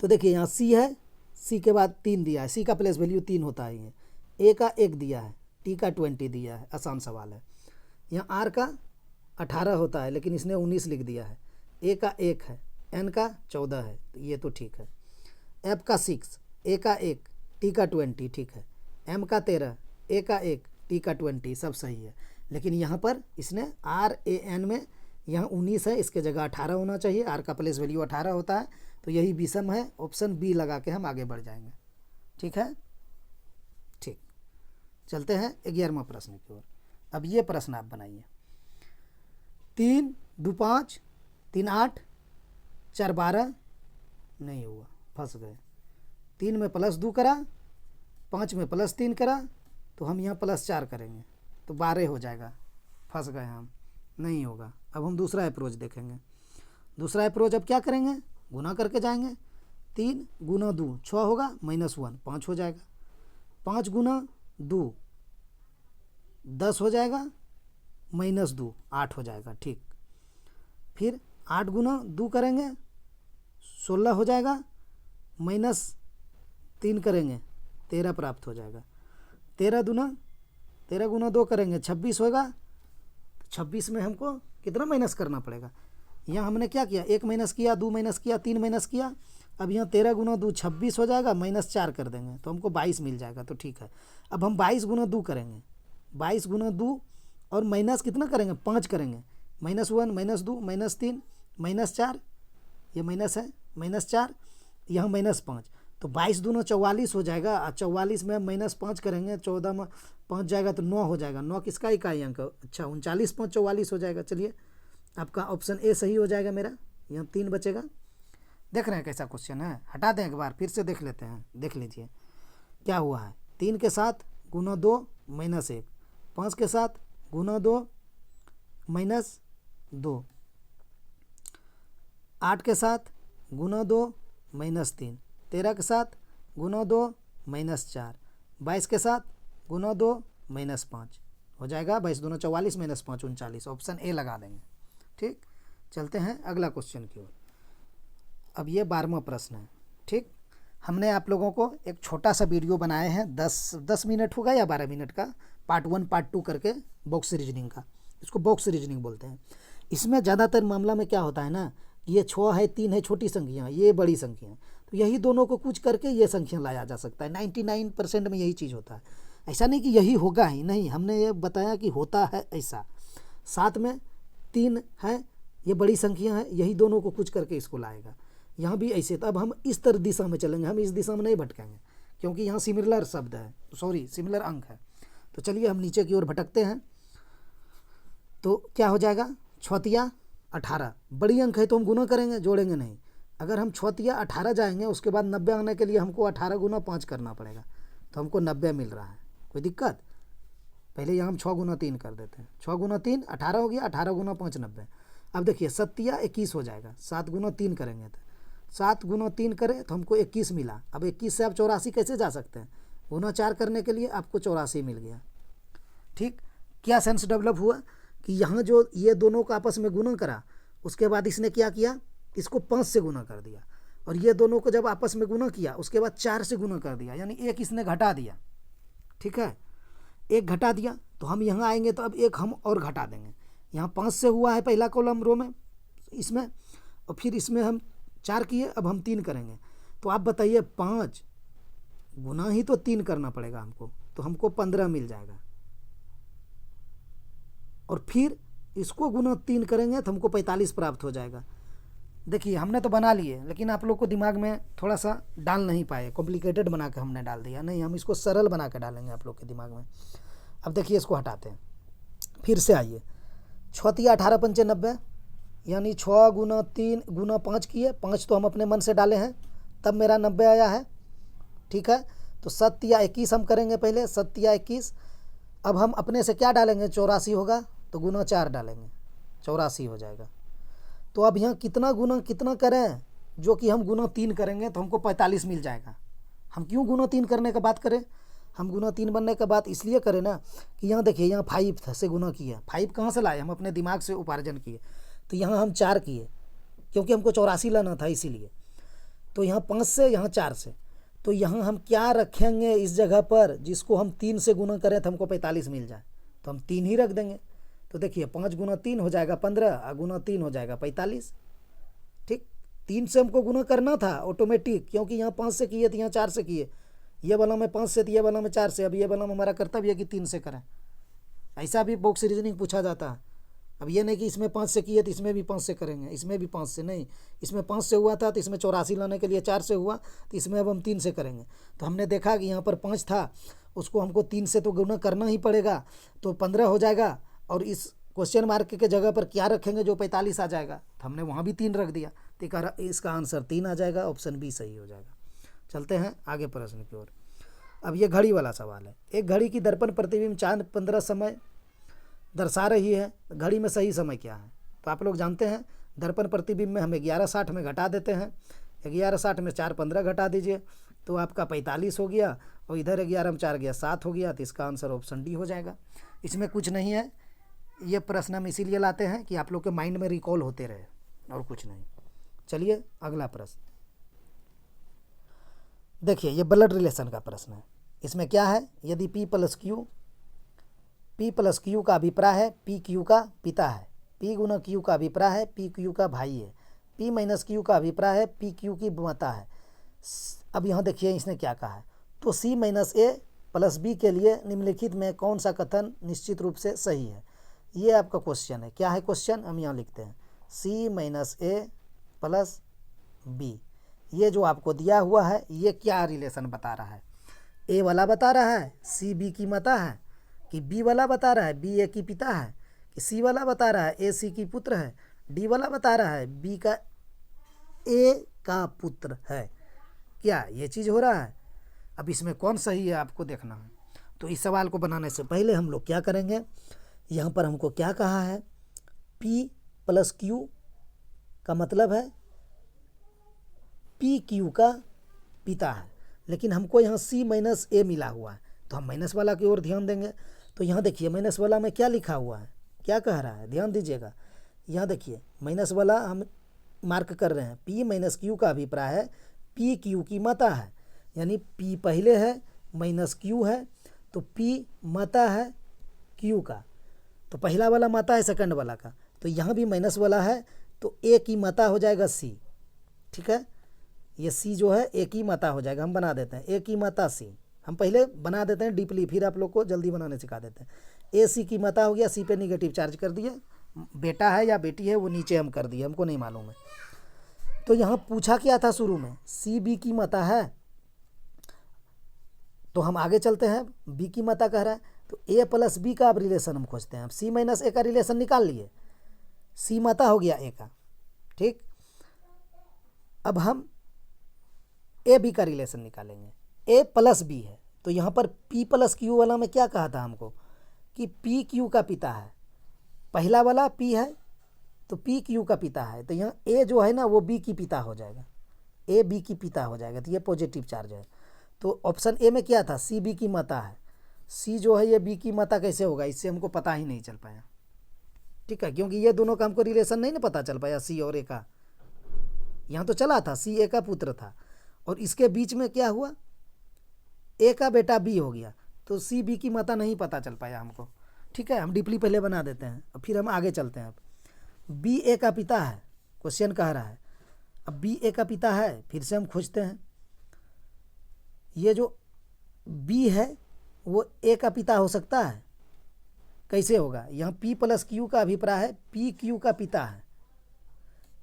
[SPEAKER 1] तो देखिए यहाँ सी है, सी के बाद 3 दिया है, सी का प्लेस वैल्यू 3 होता है, ये ए का 1 दिया है, टी का 20 दिया है, आसान सवाल है। यहाँ आर का 18 होता है, लेकिन इसने 19 लिख दिया है, ए का 1 है, एन का 14 है, तो ये तो ठीक है। एफ का 6, ए का 1, टी का 20 ठीक है, एम का 13, ए का 1, टी का 20 सब सही है। लेकिन यहाँ पर इसने आर ए एन में यहाँ 19 है, इसके जगह 18 होना चाहिए, आर का प्लेस वैल्यू 18 होता है, तो यही विषम है, ऑप्शन बी लगा के हम आगे बढ़ जाएंगे, ठीक है। ठीक, चलते हैं 11वां प्रश्न की ओर। अब ये प्रश्न आप बनाइए, 3 2 5 3 8 4 12, नहीं हुआ, फंस गए। 3 में +2 करा, 5 में +3 करा, तो हम यहाँ +4 करेंगे तो 12 हो जाएगा, फंस गए हम, नहीं होगा। अब हम दूसरा अप्रोच देखेंगे। दूसरा अप्रोच अब क्या करेंगे, गुना करके जाएंगे, 3 गुना 2 6 होगा, -1 5 हो जाएगा, 5 गुना 2 10 हो जाएगा, -2 8 हो जाएगा, ठीक। फिर 8 गुना 2 करेंगे 16 हो जाएगा, -3 करेंगे 13 प्राप्त हो जाएगा, 13 गुना 2 करेंगे 26 होगा, 26 में हमको कितना माइनस करना पड़ेगा, यहाँ हमने क्या किया, 1 माइनस किया, 2 माइनस किया, 3 माइनस किया, अब यहाँ 13 गुना 2 26 हो जाएगा, -4 कर देंगे तो हमको 22 मिल जाएगा, तो ठीक है। अब हम 22 गुना 2 करेंगे, 22 गुना 2 और माइनस कितना करेंगे, 5 करेंगे, -1 -2 -3 -4, ये माइनस है, -4 यहाँ -5, तो 22 दूना 44 हो जाएगा, और 44 में हम -5 करेंगे, 14 में 5 जाएगा तो 9 हो जाएगा, 9 किसका इकाई अंक, अच्छा 39 5 44 हो जाएगा। चलिए आपका ऑप्शन ए सही हो जाएगा मेरा, यहाँ 3 बचेगा। देख रहे हैं कैसा क्वेश्चन है, हटा दें एक बार फिर से देख लेते हैं, देख लीजिए क्या हुआ है। 3 के साथ गुना 2 -1, 5 के साथ गुना 2 -2, 8 के साथ गुना 2 -3, 13 के साथ गुना 2 -4, 22 के साथ गुना 2 -5 हो जाएगा, 22 दूना 44 -5 39, ऑप्शन ए लगा देंगे, ठीक। चलते हैं अगला क्वेश्चन की ओर। अब ये 12वां प्रश्न है, ठीक। हमने आप लोगों को एक छोटा सा वीडियो बनाए हैं, 10 मिनट होगा या 12 मिनट का, पार्ट 1 पार्ट 2 करके बॉक्स रीजनिंग का, इसको बॉक्स रीजनिंग बोलते हैं। इसमें ज़्यादातर मामला में क्या होता है ना, ये 6 है, 3 है छोटी संख्या, ये बड़ी संख्या, तो यही दोनों को कुछ करके ये संख्या लाया जा सकता है। 99% में यही चीज़ होता है, ऐसा नहीं कि यही होगा ही नहीं, हमने ये बताया कि होता है ऐसा। साथ में 3 है, ये बड़ी संख्या है, यही दोनों को कुछ करके इसको लाएगा। यहाँ भी ऐसे, तो अब हम इस तरह दिशा में चलेंगे, हम इस दिशा में नहीं भटकेंगे, क्योंकि यहाँ सिमिलर शब्द है, सॉरी सिमिलर अंक है। तो चलिए हम नीचे की ओर भटकते हैं, तो क्या हो जाएगा, 6 तिया 18 बड़ी अंक है तो हम गुना करेंगे, जोड़ेंगे नहीं। अगर हम 6 तिया 18 जाएंगे, उसके बाद 90 आने के लिए हमको 18 गुना 5 करना पड़ेगा, तो हमको 90 मिल रहा है। कोई दिक्कत? पहले यहाँ हम 6 गुना 3 कर देते हैं। 6 गुना 3 18 हो गया, 18 गुना 5 90। अब देखिए 7 तिया 21 हो जाएगा। 7 गुना 3 करेंगे तो 7 गुना 3 करें तो हमको 21 मिला। अब 21 से आप 84 कैसे जा सकते हैं? गुना 4 करने के लिए आपको 84 मिल गया। ठीक, क्या सेंस डेवलप हुआ कि यहाँ जो ये दोनों का आपस में गुना करा, उसके बाद इसने क्या किया, इसको 5 से गुना कर दिया, और ये दोनों को जब आपस में गुना किया उसके बाद 4 से गुना कर दिया, यानी एक इसने घटा दिया। ठीक है, एक घटा दिया तो हम यहाँ आएंगे तो अब एक हम और घटा देंगे। यहाँ 5 से हुआ है पहला कॉलम रो में इसमें, और फिर इसमें हम 4 किए, अब हम 3 करेंगे। तो आप बताइए 5 गुना ही तो 3 करना पड़ेगा हमको, तो हमको 15 मिल जाएगा। और फिर इसको गुना 3 करेंगे तो हमको 45 प्राप्त हो जाएगा। देखिए हमने तो बना लिए, लेकिन आप लोग को दिमाग में थोड़ा सा डाल नहीं पाए, कॉम्प्लिकेटेड बना के हमने डाल दिया। नहीं, हम इसको सरल बना के डालेंगे आप लोग के दिमाग में। अब देखिए इसको हटाते हैं, फिर से आइए। 6 तिया 18 पंचे 90, यानी 6 गुना 3 गुना 5 किए, 5 तो हम अपने मन से डाले हैं, तब मेरा 90 आया है। ठीक है, तो 7 तिया 21 हम करेंगे पहले। 7 तिया 21, अब हम अपने से क्या डालेंगे, 84 होगा, तो गुना 4 डालेंगे, 84 हो जाएगा। तो अब यहाँ कितना गुना कितना करें, जो कि हम गुना 3 करेंगे तो हमको 45 मिल जाएगा। हम क्यों गुना 3 करने का बात करें, हम गुना 3 बनने का बात इसलिए करें ना कि यहाँ देखिए यहाँ 5 से गुना किया। 5 कहाँ से लाए, हम अपने दिमाग से उपार्जन किए। तो यहाँ हम 4 किए, क्योंकि हमको 84 लाना था इसीलिए। तो यहाँ 5 से, यहाँ 4 से, तो यहाँ हम क्या रखेंगे इस जगह पर, जिसको हम 3 से गुना करें तो हमको 45 मिल जाए, तो हम 3 ही रख देंगे। तो देखिए 5 गुना 3 हो जाएगा 15, और गुना 3 हो जाएगा 45। ठीक, 3 से हमको गुना करना था ऑटोमेटिक, क्योंकि यहाँ 5 से किए तो यहाँ 4 से किए। ये वाला में 5 से तो ये वाला में 4 से। अब ये वाला में हमारा कर्तव्य है कि 3 से करें। ऐसा भी बॉक्स रीजनिंग पूछा जाता है। अब ये नहीं कि इसमें 5 से किए तो इसमें भी 5 से करेंगे, इसमें भी 5 से नहीं। इसमें 5 से हुआ था तो इसमें 84 लाने के लिए 4 से हुआ, तो इसमें अब हम 3 से करेंगे। तो हमने देखा कि यहाँ पर 5 था, उसको हमको 3 से तो गुना करना ही पड़ेगा, तो 15 हो जाएगा। और इस क्वेश्चन मार्क के जगह पर क्या रखेंगे, जो 45 आ जाएगा, तो हमने वहाँ भी 3 रख दिया, तो इसका आंसर 3 आ जाएगा, ऑप्शन बी सही हो जाएगा। चलते हैं आगे प्रश्न की ओर। अब ये घड़ी वाला सवाल है। एक घड़ी की दर्पण प्रतिबिंब 4:15 समय दर्शा रही है, घड़ी में सही समय क्या है? तो आप लोग जानते हैं दर्पण प्रतिबिंब में हम 11:60 में घटा देते हैं। 11:60 में 4:15 घटा दीजिए, तो आपका 45 हो गया, और इधर 11 में 4 गया 7 हो गया, तो इसका आंसर ऑप्शन डी हो जाएगा। इसमें कुछ नहीं है, ये प्रश्न हम इसीलिए लाते हैं कि आप लोग के माइंड में रिकॉल होते रहे, और कुछ नहीं। चलिए अगला प्रश्न देखिए, ये ब्लड रिलेशन का प्रश्न है। इसमें क्या है, यदि P प्लस Q का अभिप्राय है P Q का पिता है, P गुना Q का अभिप्राय है P Q का भाई है, P माइनस Q का अभिप्राय है P Q की माता है। अब यहाँ देखिए इसने क्या कहा है, तो C minus A plus B के लिए निम्नलिखित में कौन सा कथन निश्चित रूप से सही है? ये आपका क्वेश्चन है। क्या है क्वेश्चन, हम यहाँ लिखते हैं C minus A plus B। ये जो आपको दिया हुआ है, ये क्या रिलेशन बता रहा है? ए वाला बता रहा है सी बी की माता है, कि बी वाला बता रहा है बी ए की पिता है, कि सी वाला बता रहा है ए सी की पुत्र है, डी वाला बता रहा है बी का ए का पुत्र है? क्या ये चीज़ हो रहा है? अब इसमें कौन सही है आपको देखना है। तो इस सवाल को बनाने से पहले हम लोग क्या करेंगे, यहाँ पर हमको क्या कहा है, P प्लस Q का मतलब है P Q का पिता है, लेकिन हमको यहाँ C माइनस A मिला हुआ है, तो हम माइनस वाला की ओर ध्यान देंगे। तो यहाँ देखिए माइनस वाला में क्या लिखा हुआ है, क्या कह रहा है, ध्यान दीजिएगा। यहाँ देखिए माइनस वाला हम मार्क कर रहे हैं, P माइनस Q का अभिप्राय है P Q की माता है, यानी P पहले है माइनस Q है, तो P माता है Q का, तो पहला वाला माता है सेकंड वाला का, तो यहाँ भी माइनस वाला है, तो A की माता हो जाएगा C। ठीक है, ये C जो है A की माता हो जाएगा, हम बना देते हैं A की माता C, हम पहले बना देते हैं डीपली, फिर आप लोग को जल्दी बनाने सिखा देते हैं। A C की माता हो गया, C पे निगेटिव चार्ज कर दिए, बेटा है या बेटी है वो नीचे हम कर दिए, हमको नहीं मालूम है। तो यहाँ पूछा क्या था शुरू में, C B की माता है, तो हम आगे चलते हैं, B की माता कह रहा है, तो A प्लस B का अब रिलेशन हम खोजते हैं। C माइनस A का रिलेशन निकाल लिए, सी माता हो गया ए का, ठीक। अब हम ए बी का रिलेशन निकालेंगे। ए प्लस बी है तो यहाँ पर पी प्लस क्यू वाला में क्या कहा था हमको कि पी क्यू का पिता है, पहला वाला पी है तो पी क्यू का पिता है, तो यहाँ ए जो है ना वो बी की पिता हो जाएगा, ए बी की पिता हो जाएगा, तो ये पॉजिटिव चार्ज है। तो ऑप्शन ए में क्या था, सी बी की माता है, सी जो है ये बी की माता कैसे होगा, इससे हमको पता ही नहीं चल पाया, ठीक है, क्योंकि ये दोनों का हमको रिलेशन नहीं ना पता चल पाया सी और ए का। यहाँ तो चला था सी ए का पुत्र था और इसके बीच में क्या हुआ, ए का बेटा बी हो गया, तो सी बी की माता नहीं पता चल पाया हमको, ठीक है। हम डीपली पहले बना देते हैं और फिर हम आगे चलते हैं। अब बी ए का पिता है, क्वेश्चन कह रहा है, अब बी ए का पिता है, फिर से हम खोजते हैं। ये जो बी है वो ए का पिता हो सकता है, कैसे होगा, यहाँ पी प्लस क्यू का अभिप्राय है पी क्यू का पिता है,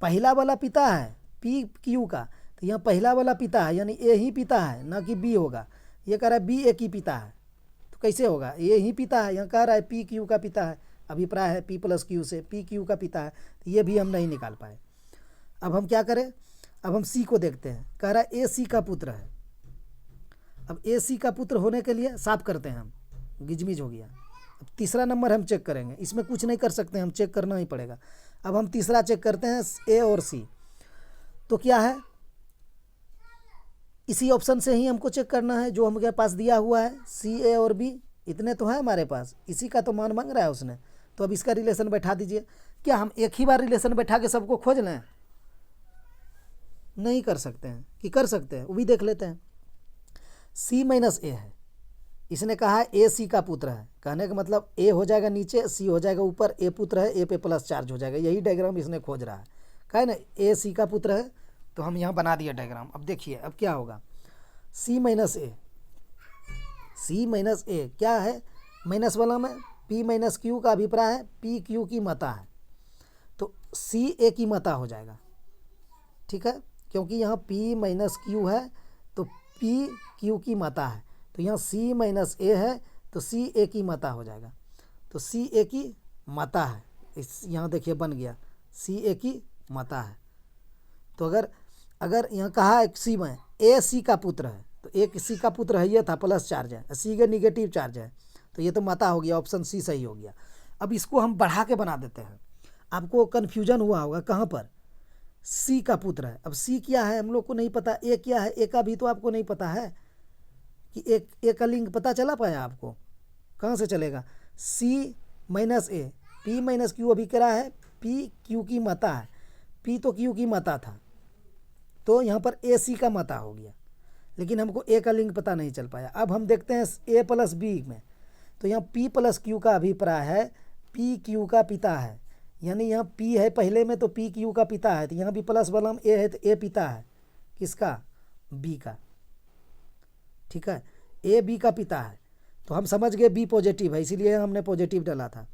[SPEAKER 1] पहला वाला पिता है पी क्यू का, तो यहाँ पहला वाला पिता है यानी ए ही पिता है, ना कि बी होगा। ये कह रहा है बी ए की पिता है, तो कैसे होगा, ए ही पिता है, यहाँ कह रहा है पी क्यू का पिता है, अभिप्राय है पी प्लस क्यू से पी क्यू का पिता है, तो ये भी हम नहीं निकाल पाए। अब हम क्या करें, अब हम सी को देखते हैं, कह रहा है ए सी का पुत्र है। अब ए सी का पुत्र होने के लिए साफ करते हैं हम, गिजमिज हो गया। अब तीसरा नंबर हम चेक करेंगे, इसमें कुछ नहीं कर सकते, हम चेक करना ही पड़ेगा। अब हम तीसरा चेक करते हैं ए और सी, तो क्या है, इसी ऑप्शन से ही हमको चेक करना है जो हमारे पास दिया हुआ है, सी ए और बी इतने तो है हमारे पास, इसी का तो मान मांग रहा है उसने, तो अब इसका रिलेशन बैठा दीजिए। क्या हम एक ही बार रिलेशन बैठा के सबको खोज लें, नहीं कर सकते हैं, कि कर सकते हैं वो भी देख लेते हैं। सी माइनस ए है, इसने कहा है ए सी का पुत्र है, कहने का मतलब ए हो जाएगा नीचे, सी हो जाएगा ऊपर, ए पुत्र है, ए पे प्लस चार्ज हो जाएगा, यही डायग्राम इसने खोज रहा है, कहे ना ए सी का पुत्र है, तो हम यहाँ बना दिया डायग्राम। अब देखिए अब क्या होगा, सी माइनस ए, सी माइनस ए क्या है, माइनस वाला में पी माइनस क्यू का अभिप्राय है पी क्यू की माता है, तो सी ए की माता हो जाएगा, ठीक है, क्योंकि यहाँ पी माइनस क्यू है तो पी क्यू की माता है, तो यहाँ सी माइनस ए है तो सी ए की माता हो जाएगा, तो सी ए की माता है, इस यहाँ देखिए बन गया सी ए की माता है। तो अगर यहाँ कहा है सी में ए सी का पुत्र है, तो एक सी का पुत्र है, ये था प्लस चार्ज है, सी का निगेटिव चार्ज है, तो ये तो माता हो गया, ऑप्शन सी सही हो गया। अब इसको हम बढ़ा के बना देते हैं, आपको कन्फ्यूजन हुआ होगा कहाँ पर, सी का पुत्र है, अब सी क्या है हम लोग को नहीं पता, ए क्या है, ए का भी तो आपको नहीं पता है कि एक ए का लिंक पता चला पाया आपको, कहाँ से चलेगा, सी माइनस ए, पी माइनस क्यू अभी कह रहा है पी क्यू की माता है, पी तो क्यू की माता था, तो यहाँ पर ए सी का माता हो गया, लेकिन हमको ए का लिंक पता नहीं चल पाया। अब हम देखते हैं ए प्लस बी में, तो यहाँ पी प्लस क्यू का अभिप्राय है पी क्यू का पिता है, यानी यहाँ पी है पहले में तो पी क्यू का पिता है, तो यहाँ भी प्लस वाला में ए है तो ए पिता है किसका, बी का, ठीक है, ए बी का पिता है, तो हम समझ गए बी पॉजिटिव है, इसीलिए हमने पॉजिटिव डाला था,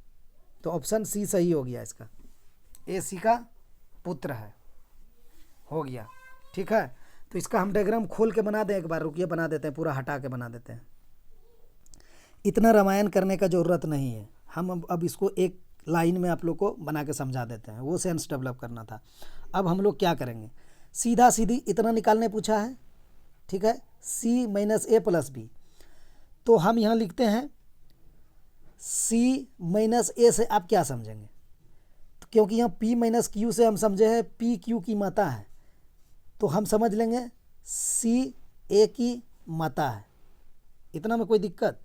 [SPEAKER 1] तो ऑप्शन सी सही हो गया इसका, ए सी का पुत्र है, हो गया, ठीक है। तो इसका हम डायग्राम खोल के बना दें एक बार, रुकिए बना देते हैं, पूरा हटा के बना देते हैं, इतना रामायण करने का ज़रूरत नहीं है, हम अब इसको एक लाइन में आप लोग को बना के समझा देते हैं, वो सेंस डेवलप करना था। अब हम लोग क्या करेंगे, सीधा सीधी इतना निकालने पूछा है, ठीक है, सी माइनस ए प्लस बी, तो हम यहाँ लिखते हैं सी माइनस ए से आप क्या समझेंगे, तो क्योंकि यहाँ पी माइनस क्यू से हम समझे हैं पी क्यू की माता है, तो हम समझ लेंगे सी ए की माता है, इतना में कोई दिक्कत,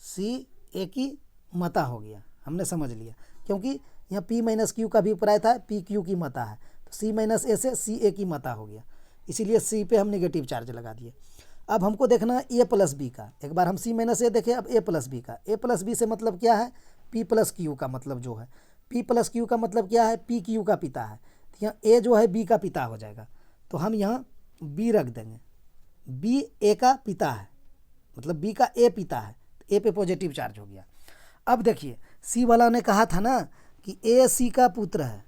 [SPEAKER 1] सी ए की माता हो गया, हमने समझ लिया, क्योंकि यहाँ पी माइनस क्यू का भी अभिप्राय था पी क्यू की माता है, तो सी माइनस ए से सी ए की माता हो गया, इसीलिए सी पे हम नेगेटिव चार्ज लगा दिए। अब हमको देखना है ए प्लस बी का, एक बार हम सी माइनस ए देखें, अब ए प्लस बी का, ए प्लस बी से मतलब क्या है, पी प्लस क्यू का मतलब जो है, पी प्लस क्यू का मतलब क्या है, पी क्यू का पिता है, तो यहाँ ए जो है बी का पिता हो जाएगा, तो हम यहाँ बी रख देंगे, बी ए का पिता है, मतलब बी का ए पिता है, तो ए पे पॉजिटिव चार्ज हो गया। अब देखिए सी वाला ने कहा था ना कि ए सी का पुत्र है,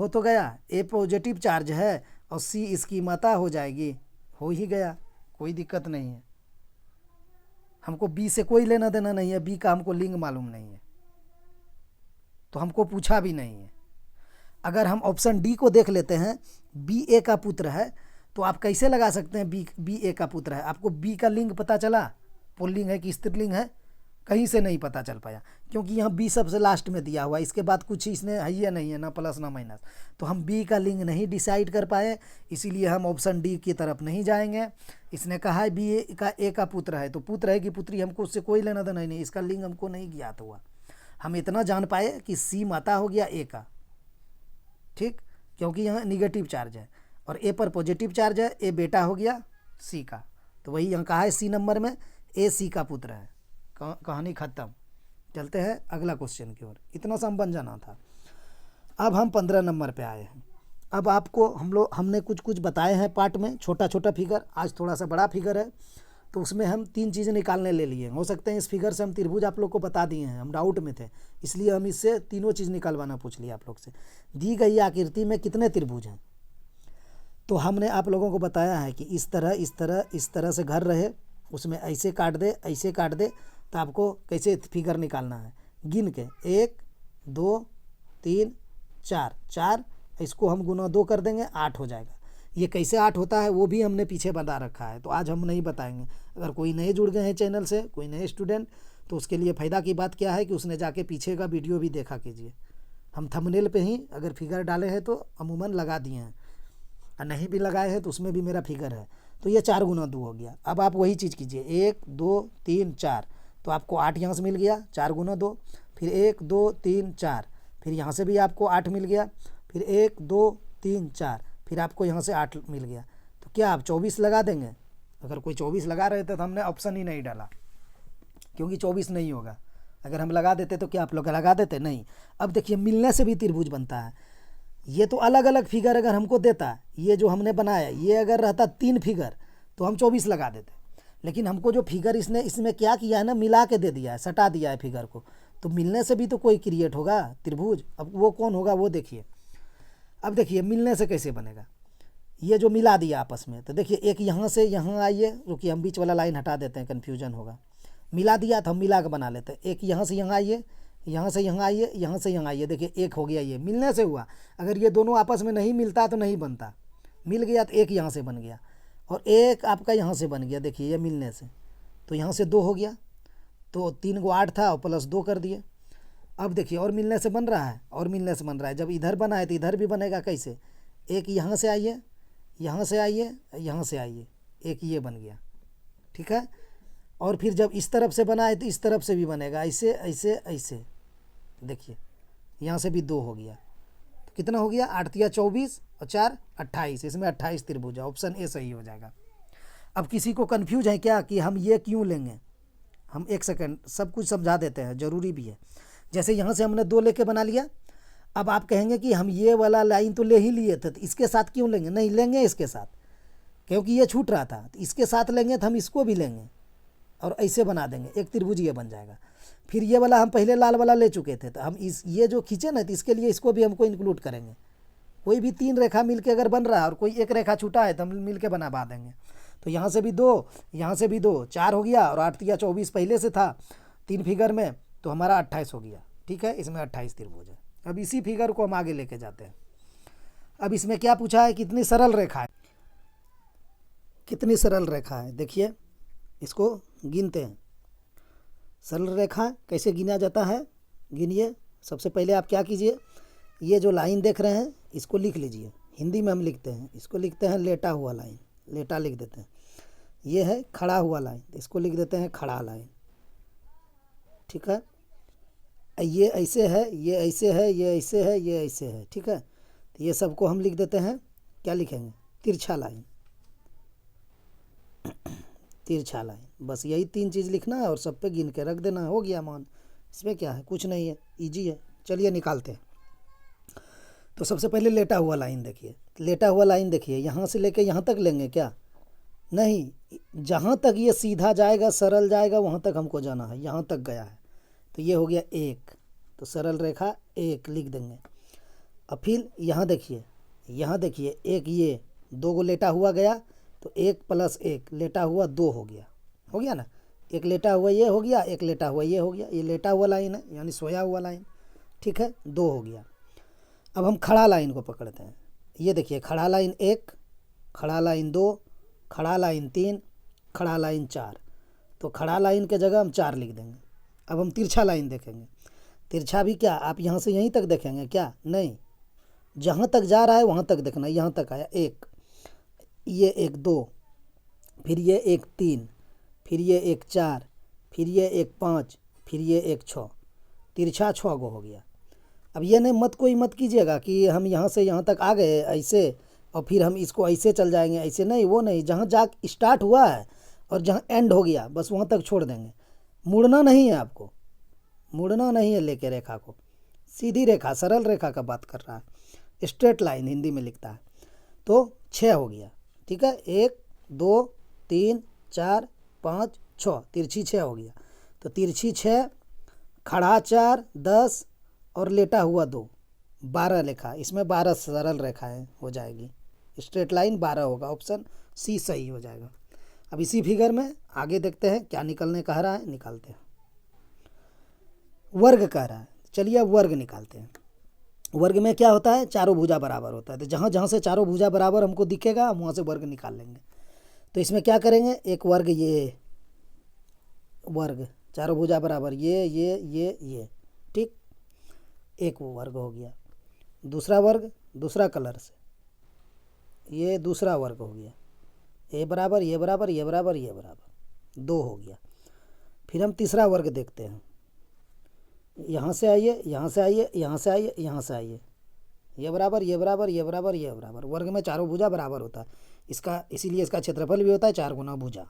[SPEAKER 1] तो गया, ए पॉजिटिव चार्ज है और सी इसकी माता हो जाएगी, हो ही गया, कोई दिक्कत नहीं है, हमको बी से कोई लेना देना नहीं है, बी का हमको लिंक मालूम नहीं है, तो हमको पूछा भी नहीं है। अगर हम ऑप्शन डी को देख लेते हैं, बी ए का पुत्र है, तो आप कैसे लगा सकते हैं बी ए का पुत्र है? आपको बी का लिंग पता चला, पुल्लिंग है कि स्त्रीलिंग है? कहीं से नहीं पता चल पाया, क्योंकि यहाँ बी सबसे लास्ट में दिया हुआ है, इसके बाद कुछ इसने है या नहीं है, ना प्लस ना माइनस। तो हम बी का लिंग नहीं डिसाइड कर पाए, इसीलिए हम ऑप्शन डी की तरफ नहीं जाएंगे। इसने कहा है बी ए का पुत्र है, तो पुत्र है कि पुत्री हमको उससे कोई लेना देना ही नहीं, इसका लिंग हमको नहीं ज्ञात हुआ। हम इतना जान पाए कि सी माता हो गया ए का, ठीक, क्योंकि यहाँ निगेटिव चार्ज है और ए पर पॉजिटिव चार्ज है, ए बेटा हो गया सी का। तो वही यहाँ कहा है सी नंबर में ए सी का पुत्र है। कहानी खत्म। चलते हैं अगला क्वेश्चन की ओर। इतना सा हम बन जाना था। अब हम 15 नंबर पे आए हैं। अब आपको हमने कुछ बताए हैं पार्ट में, छोटा छोटा फिगर, आज थोड़ा सा बड़ा फिगर है, तो उसमें हम 3 चीज़ें निकालने ले लिए। हो सकते हैं इस फिगर से हम त्रिभुज आप लोग को बता दिए हैं, हम डाउट में थे, इसलिए हम इससे तीनों चीज़ निकालवाना पूछ लिया आप लोग से। दी गई आकृति में कितने त्रिभुज हैं? तो हमने आप लोगों को बताया है कि इस तरह से घर रहे, उसमें ऐसे काट दे, ऐसे काट दे, तो आपको कैसे फिगर निकालना है? गिन के 1 2 3 4, 4 इसको हम गुना 2 कर देंगे, 8 हो जाएगा। ये कैसे 8 होता है वो भी हमने पीछे बता रखा है, तो आज हम नहीं बताएंगे। अगर कोई नए जुड़ गए हैं चैनल से, कोई नए स्टूडेंट, तो उसके लिए फ़ायदा की बात क्या है कि उसने जाके पीछे का वीडियो भी देखा कीजिए। हम थंबनेल पे ही अगर फिगर डाले हैं तो अमूमन लगा दिए हैं, और नहीं भी लगाए हैं तो उसमें भी मेरा फिगर है। तो ये 4 गुना 2 हो गया। अब आप वही चीज़ कीजिए, 1 2 3 4, तो आपको 8 यहाँ से मिल गया, 4 गुना 2, फिर 1 2 3 4, फिर यहाँ से भी आपको 8 मिल गया, फिर 1 2 3 4, फिर आपको यहाँ से 8 मिल गया। तो क्या आप 24 लगा देंगे? अगर कोई 24 लगा रहे थे तो हमने ऑप्शन ही नहीं डाला, क्योंकि 24 नहीं होगा। अगर हम लगा देते तो क्या आप लोग लगा देते? नहीं। अब देखिए, मिलने से भी त्रिभुज बनता है। ये तो अलग अलग फिगर अगर हमको देता, ये जो हमने बनाया, ये अगर रहता 3 फिगर तो हम 24 लगा देते, लेकिन हमको जो फिगर इसमें क्या किया है ना, मिला के दे दिया है, सटा दिया है फिगर को। तो मिलने से भी तो कोई क्रिएट होगा त्रिभुज। अब वो कौन होगा वो देखिए। अब देखिए मिलने से कैसे बनेगा, ये जो मिला दिया आपस में, तो देखिए एक यहाँ से यहाँ आइए, रुकिए हम बीच वाला लाइन हटा देते हैं, कन्फ्यूजन होगा। मिला दिया तो हम मिला के बना लेते हैं। एक यहाँ से यहाँ आइए, यहाँ से यहाँ आइए, यहाँ से यहाँ आइए, देखिए एक हो गया, ये मिलने से हुआ। अगर ये दोनों आपस में नहीं मिलता तो नहीं बनता, मिल गया तो एक यहाँ से बन गया और एक आपका यहाँ से बन गया। देखिए ये मिलने से, तो यहाँ से 2 हो गया, तो 3 को 8 था और प्लस 2 कर दिए। अब देखिए और मिलने से बन रहा है, और मिलने से बन रहा है। जब इधर बना है तो इधर भी बनेगा। कैसे? एक यहाँ से आइए, यहाँ से आइए, यहाँ से आइए, एक ये बन गया, ठीक है। और फिर जब इस तरफ से बना है तो इस तरफ से भी बनेगा, ऐसे ऐसे ऐसे। देखिए यहाँ से भी 2 हो गया, तो कितना हो गया? 8 या 24 और 4 28, इसमें 28 त्रिभुज है। ऑप्शन ए सही हो जाएगा। अब किसी को कन्फ्यूज है क्या कि हम ये क्यों लेंगे? हम एक सेकंड सब कुछ समझा देते हैं, ज़रूरी भी है। जैसे यहाँ से हमने 2 लेके बना लिया। अब आप कहेंगे कि हम ये वाला लाइन तो ले ही लिए थे, तो इसके साथ क्यों लेंगे? नहीं लेंगे इसके साथ, क्योंकि ये छूट रहा था, तो इसके साथ लेंगे तो हम इसको भी लेंगे और ऐसे बना देंगे, एक त्रिभुज ये बन जाएगा। फिर ये वाला हम पहले लाल वाला ले चुके थे, तो हम ये जो खींचे ना, तो इसके लिए इसको भी हमको इंक्लूड करेंगे। कोई भी 3 रेखा मिल के अगर बन रहा है और कोई एक रेखा छूटा है तो हम मिल के बना देंगे। तो यहाँ से भी 2, यहाँ से भी 2, 4 हो गया, और 8 या 24 पहले से था 3 फिगर में, तो हमारा 28 हो गया। ठीक है, इसमें 28 त्रिभुज है। अब इसी फिगर को हम आगे लेके जाते हैं। अब इसमें क्या पूछा है? कितनी सरल रेखा है, कितनी सरल रेखा है। देखिए इसको गिनते हैं। सरल रेखा कैसे गिना जाता है, गिनिए। सबसे पहले आप क्या कीजिए, ये जो लाइन देख रहे हैं इसको लिख लीजिए। हिंदी में हम लिखते हैं, इसको लिखते हैं लेटा हुआ लाइन, लेटा लिख देते हैं। ये है खड़ा हुआ लाइन, इसको लिख देते हैं खड़ा लाइन, ठीक है। ये ऐसे है, ये ऐसे है, ये ऐसे है, ये ऐसे है, ठीक है। तो ये सबको हम लिख देते हैं, क्या लिखेंगे? तिरछा लाइन, तिरछा लाइन। बस यही 3 चीज़ लिखना है और सब पे गिन के रख देना है, हो गया मान। इसमें क्या है, कुछ नहीं है, इजी है। चलिए निकालते हैं। तो सबसे पहले लेटा हुआ लाइन देखिए। लेटा हुआ लाइन देखिए, यहाँ से लेके यहाँ तक लेंगे क्या? नहीं, जहाँ तक ये सीधा जाएगा, सरल जाएगा, वहाँ तक हमको जाना है। यहाँ तक गया है तो ये हो गया 1, तो सरल रेखा 1 लिख देंगे। अब फिर यहाँ देखिए, यहाँ देखिए, एक ये 2 को लेटा हुआ गया, तो 1 + 1 लेटा हुआ 2 हो गया ना। एक लेटा हुआ ये हो गया, एक लेटा हुआ ये हो गया। ये लेटा हुआ लाइन है, यानी सोया हुआ लाइन। ठीक है, 2 हो गया। अब हम खड़ा लाइन को पकड़ते हैं। ये देखिए, खड़ा लाइन 1, खड़ा लाइन 2, खड़ा लाइन 3, खड़ा लाइन 4। तो खड़ा लाइन के जगह हम 4 लिख देंगे। अब हम तिरछा लाइन देखेंगे। तिरछा भी क्या, आप यहाँ से यहीं तक देखेंगे क्या? नहीं, जहाँ तक जा रहा है वहाँ तक देखना। यहाँ तक आया 1, ये 1 2, फिर ये 1 3, फिर ये 1 4, फिर ये 1 5, फिर ये 1 6। तिरछा 6 गो हो गया। अब ये नहीं, कोई मत कीजिएगा कि हम यहाँ से यहाँ तक आ गए ऐसे और फिर हम इसको ऐसे चल जाएंगे, ऐसे नहीं, वो नहीं। जहाँ जा स्टार्ट हुआ है और जहाँ एंड हो गया बस वहाँ तक छोड़ देंगे। मुड़ना नहीं है, आपको मुड़ना नहीं है लेके रेखा को। सीधी रेखा, सरल रेखा का बात कर रहा है, स्ट्रेट लाइन हिंदी में लिखता है। तो 6 हो गया, ठीक है। 1 2 3 4 5 6, तिरछी 6 हो गया। तो तिरछी 6, खड़ा 4 10 और लेटा हुआ 2, 12 लिखा। इसमें 12 सरल रेखाएं हो जाएगी। स्ट्रेट लाइन 12 होगा, ऑप्शन सी सही हो जाएगा। अब इसी फिगर में आगे देखते हैं क्या निकलने कह रहा है, निकालते हैं। वर्ग कह रहा है, चलिए अब वर्ग निकालते हैं। वर्ग में क्या होता है, चारों भुजा बराबर होता है। तो जहाँ जहाँ से चारों भुजा बराबर हमको दिखेगा हम वहाँ से वर्ग निकाल लेंगे। तो इसमें क्या करेंगे, एक वर्ग, ये वर्ग, चारों भुजा बराबर, ये, ठीक, एक वो वर्ग हो गया। दूसरा वर्ग दूसरा कलर से, ये दूसरा वर्ग हो गया। ये बराबर, ये बराबर, ये बराबर, ये बराबर, 2 हो गया। फिर हम तीसरा वर्ग देखते हैं। यहाँ से आइए, यहाँ से आइए, यहाँ से आइए, यहाँ से आइए, ये बराबर, ये बराबर, ये बराबर, ये बराबर। वर्ग में चारों भुजा बराबर होता है इसका, इसीलिए इसका क्षेत्रफल भी होता है 4 गुना भुजा।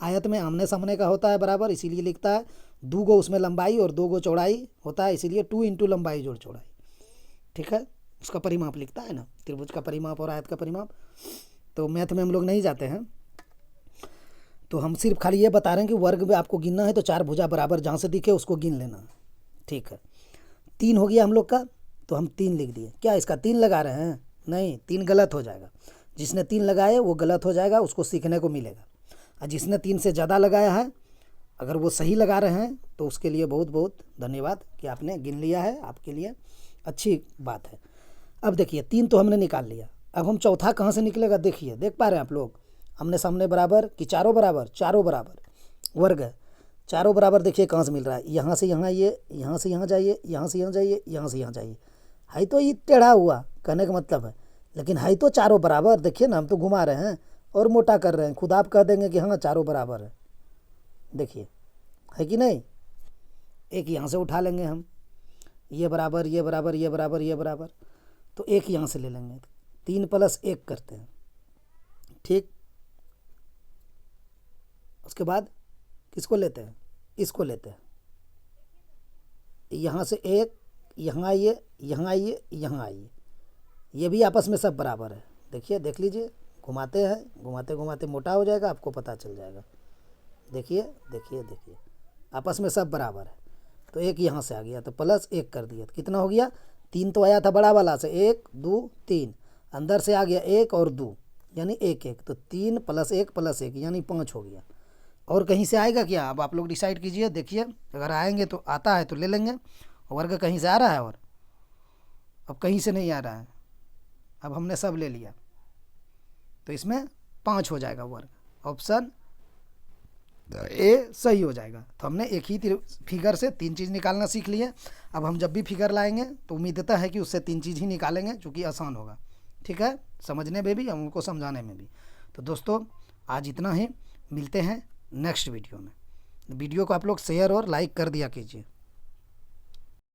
[SPEAKER 1] आयत में आमने सामने का होता है बराबर, इसीलिए लिखता है 2 गो उसमें लंबाई और 2 गो चौड़ाई होता है, इसीलिए 2 इंटू लंबाई जोड़ चौड़ाई, ठीक है। उसका परिमाप लिखता है ना, त्रिभुज का परिमाप और आयत का परिमाप। तो मैथ में हम लोग नहीं जाते हैं, तो हम सिर्फ खाली ये बता रहे हैं कि वर्ग में आपको गिनना है तो 4 भुजा बराबर जहाँ से दिखे उसको गिन लेना, ठीक है। 3 हो गया हम लोग का, तो हम 3 लिख दिए। क्या इसका 3 लगा रहे हैं? नहीं, 3 गलत हो जाएगा। जिसने 3 लगाए वो गलत हो जाएगा, उसको सीखने को मिलेगा। और जिसने 3 से ज़्यादा लगाया है, अगर वो सही लगा रहे हैं तो उसके लिए बहुत बहुत धन्यवाद कि आपने गिन लिया है, आपके लिए अच्छी बात है। अब देखिए 3 तो हमने निकाल लिया। अब हम चौथा कहाँ से निकलेगा, देखिए, देख पा रहे हैं आप लोग, हमने सामने बराबर कि चारों बराबर, चारों बराबर वर्ग है, चारों बराबर। देखिए कहाँ से मिल रहा है, यहाँ से यहाँ, ये यहाँ से यहाँ जाइए, यहाँ से यहाँ जाइए, यहाँ से यहाँ जाइए। है तो ये टेढ़ा हुआ, कहने का मतलब है, लेकिन है तो चारों बराबर। देखिए ना, हम तो घुमा रहे हैं और मोटा कर रहे हैं, खुद आप कह देंगे कि हाँ चारों बराबर है। देखिए, है कि नहीं। एक यहाँ से उठा लेंगे हम, ये बराबर, ये बराबर, ये बराबर, ये बराबर, तो एक यहाँ से ले लेंगे। 3 + 1 करते हैं, ठीक। उसके बाद किसको लेते हैं, इसको लेते हैं। यहाँ से 1, यहाँ आइए, यहाँ आइए, यहाँ आइए, ये भी आपस में सब बराबर है। देखिए, देख लीजिए, घुमाते हैं, घुमाते घुमाते मोटा हो जाएगा, आपको पता चल जाएगा। देखिए देखिए देखिए, आपस में सब बराबर है। तो एक यहाँ से आ गया तो +1 कर दिया, तो कितना हो गया, 3 तो आया था बड़ा वाला से, 1 2 3, अंदर से आ गया 1 और 2 यानी 1 1, तो 3 + 1 + 1 यानी 5 हो गया। और कहीं से आएगा क्या, अब आप लोग डिसाइड कीजिए। देखिए, अगर आएंगे तो आता है तो ले लेंगे, वर्ग कहीं से आ रहा है, और अब कहीं से नहीं आ रहा है। अब हमने सब ले लिया, तो इसमें 5 हो जाएगा वर्ग, ऑप्शन ए सही हो जाएगा। तो हमने एक ही फिगर से 3 चीज़ निकालना सीख लिए। अब हम जब भी फिगर लाएंगे तो उम्मीदता है कि उससे 3 चीज़ ही निकालेंगे, चूँकि आसान होगा, ठीक है, समझने में भी और उनको समझाने में भी। तो दोस्तों आज इतना ही, मिलते हैं नेक्स्ट वीडियो में। वीडियो को आप लोग शेयर और लाइक कर दिया कीजिए।